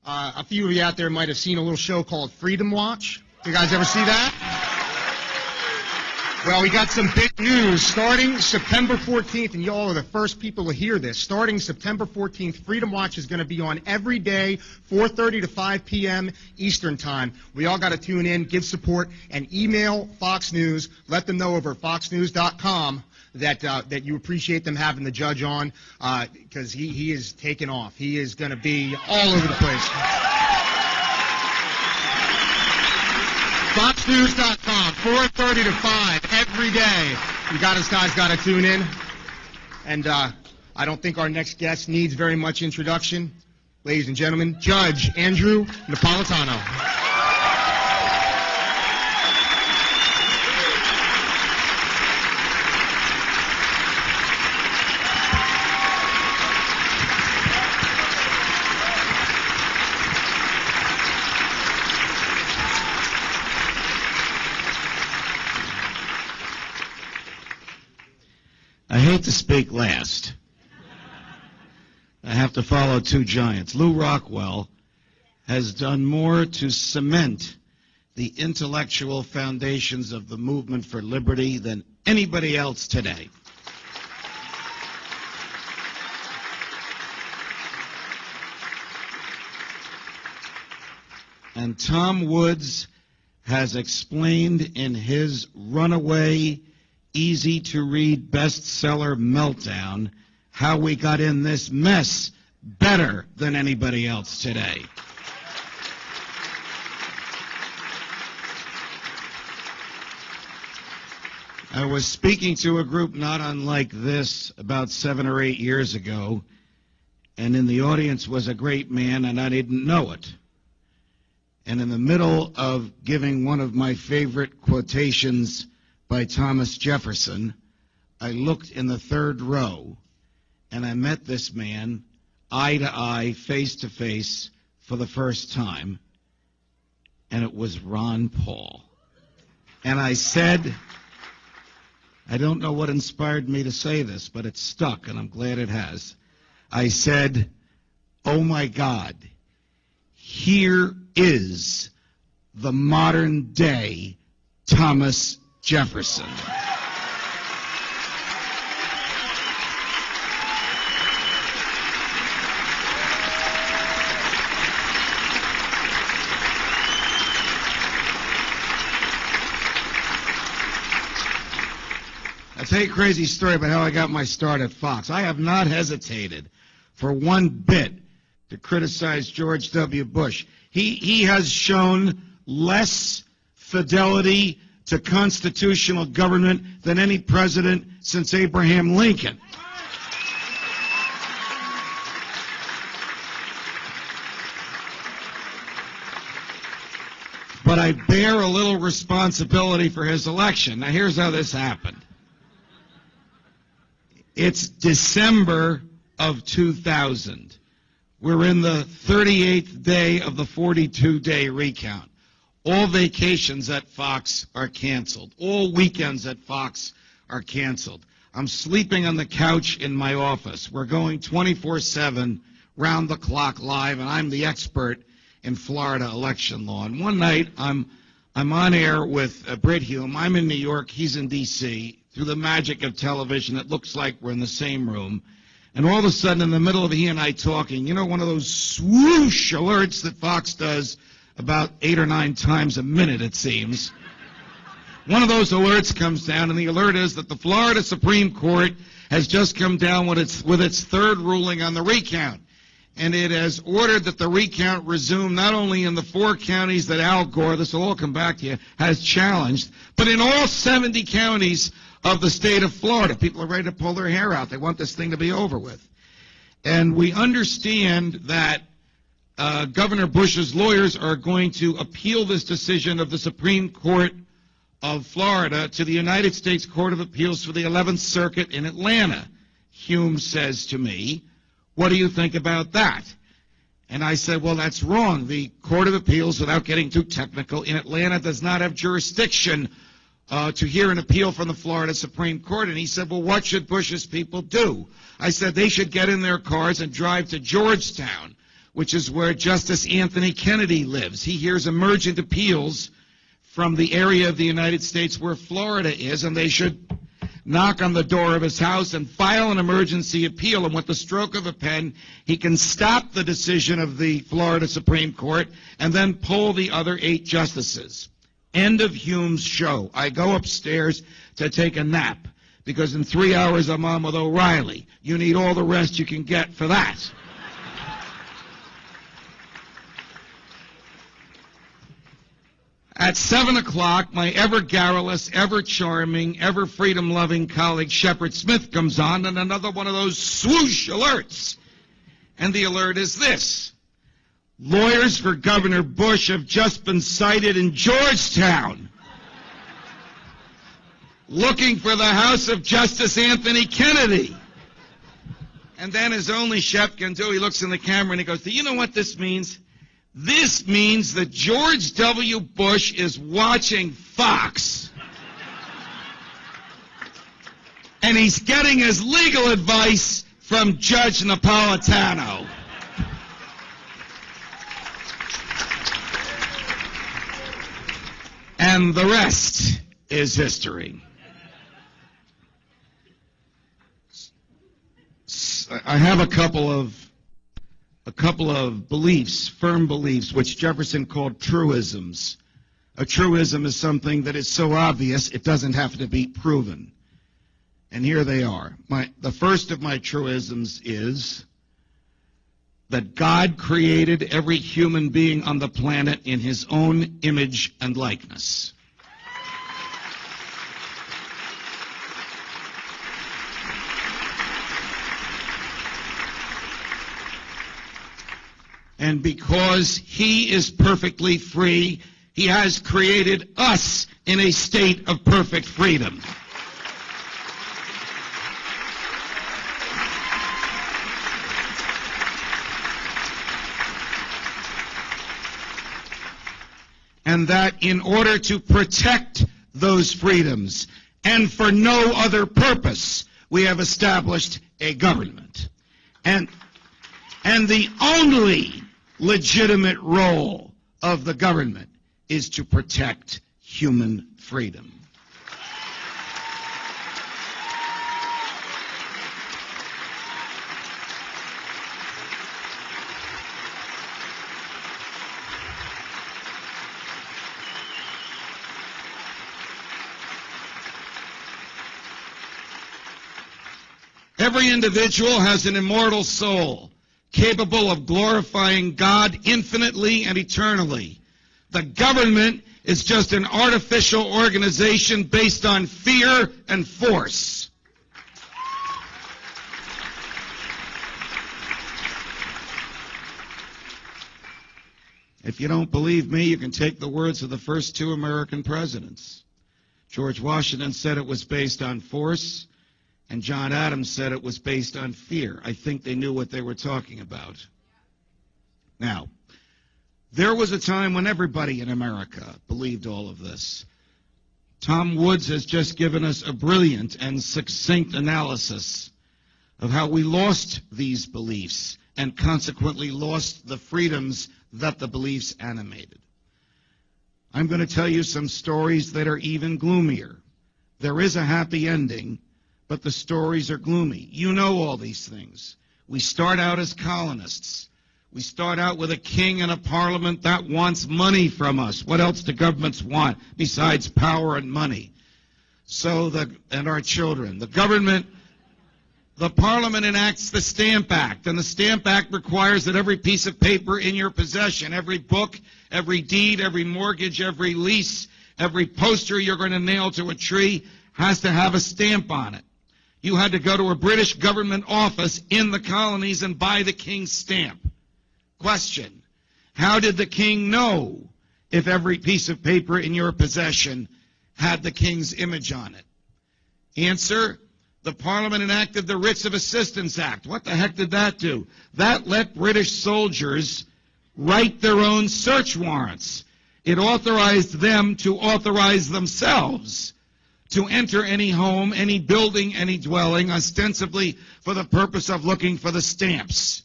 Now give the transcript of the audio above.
A few of you out there might have seen a little show called Freedom Watch. You guys ever see that? Well, we got some big news. Starting September 14th, and y'all are the first people to hear this, starting September 14th, Freedom Watch is going to be on every day, 4:30 to 5 p.m. Eastern Time. We all got to tune in, give support, and email Fox News. Let them know over foxnews.com that you appreciate them having the judge on, because he is taking off. He is going to be all over the place. FoxNews.com, 4:30 to 5 every day. You guys got to tune in. And I don't think our next guest needs very much introduction. Ladies and gentlemen, Judge Andrew Napolitano. I hate to speak last. I have to follow two giants. Lew Rockwell has done more to cement the intellectual foundations of the movement for liberty than anybody else today. And Tom Woods has explained in his runaway, easy-to-read bestseller Meltdown how we got in this mess better than anybody else today. I was speaking to a group not unlike this about 7 or 8 years ago, and in the audience was a great man, and I didn't know it. And in the middle of giving one of my favorite quotations by Thomas Jefferson, I looked in the third row, and I met this man eye to eye, face to face, for the first time, and it was Ron Paul. And I said, I don't know what inspired me to say this, but it stuck, and I'm glad it has. I said, oh my God, here is the modern day Thomas Jefferson. I'll tell you a crazy story about how I got my start at Fox. I have not hesitated for one bit to criticize George W. Bush. He has shown less fidelity to constitutional government than any president since Abraham Lincoln. But I bear a little responsibility for his election. Now, here's how this happened. It's December of 2000. We're in the 38th day of the 42-day recount. All vacations at Fox are canceled. All weekends at Fox are canceled. I'm sleeping on the couch in my office. We're going 24/7, round-the-clock live, and I'm the expert in Florida election law. And one night, I'm on air with Britt Hume. I'm in New York. He's in D.C. Through the magic of television, it looks like we're in the same room. And all of a sudden, in the middle of he and I talking, you know, one of those swoosh alerts that Fox does about 8 or 9 times a minute, it seems. One of those alerts comes down, and the alert is that the Florida Supreme Court has just come down with its third ruling on the recount. And it has ordered that the recount resume not only in the 4 counties that Al Gore, this will all come back to you, has challenged, but in all 70 counties of the state of Florida. People are ready to pull their hair out. They want this thing to be over with. And we understand that Governor Bush's lawyers are going to appeal this decision of the Supreme Court of Florida to the United States Court of Appeals for the 11th Circuit in Atlanta. Hume says to me, what do you think about that? And I said, well, that's wrong. The Court of Appeals, without getting too technical, in Atlanta does not have jurisdiction to hear an appeal from the Florida Supreme Court. And he said, well, what should Bush's people do? I said they should get in their cars and drive to Georgetown, which is where Justice Anthony Kennedy lives. He hears emergent appeals from the area of the United States where Florida is, and they should knock on the door of his house and file an emergency appeal, and with the stroke of a pen, he can stop the decision of the Florida Supreme Court and then poll the other 8 justices. End of Hume's show. I go upstairs to take a nap, because in 3 hours I'm on with O'Reilly. You need all the rest you can get for that. At 7 o'clock, my ever-garrulous, ever-charming, ever-freedom-loving colleague Shepard Smith comes on, and another one of those swoosh alerts. And the alert is this: lawyers for Governor Bush have just been cited in Georgetown, looking for the house of Justice Anthony Kennedy. And then, as only Shep can do, he looks in the camera and he goes, do you know what this means? This means that George W. Bush is watching Fox. And he's getting his legal advice from Judge Napolitano. And the rest is history. I have a couple of beliefs, firm beliefs, which Jefferson called truisms. A truism is something that is so obvious it doesn't have to be proven. And here they are. The first of my truisms is that God created every human being on the planet in his own image and likeness. And because he is perfectly free, he has created us in a state of perfect freedom. And that in order to protect those freedoms, and for no other purpose, we have established a government. And the only legitimate role of the government is to protect human freedom. Every individual has an immortal soul, capable of glorifying God infinitely and eternally. The government is just an artificial organization based on fear and force. If you don't believe me, you can take the words of the first 2 American presidents. George Washington said it was based on force, and John Adams said it was based on fear. I think they knew what they were talking about. Now, there was a time when everybody in America believed all of this. Tom Woods has just given us a brilliant and succinct analysis of how we lost these beliefs and consequently lost the freedoms that the beliefs animated. I'm going to tell you some stories that are even gloomier. There is a happy ending, but the stories are gloomy. You know all these things. We start out as colonists. We start out with a king and a parliament that wants money from us. What else do governments want besides power and money? And our children. The parliament enacts the Stamp Act, and the Stamp Act requires that every piece of paper in your possession, every book, every deed, every mortgage, every lease, every poster you're going to nail to a tree has to have a stamp on it. You had to go to a British government office in the colonies and buy the king's stamp. Question: how did the king know if every piece of paper in your possession had the king's image on it? Answer: the Parliament enacted the Writs of Assistance Act. What the heck did that do? That let British soldiers write their own search warrants. It authorized them to authorize themselves to enter any home, any building, any dwelling, ostensibly for the purpose of looking for the stamps.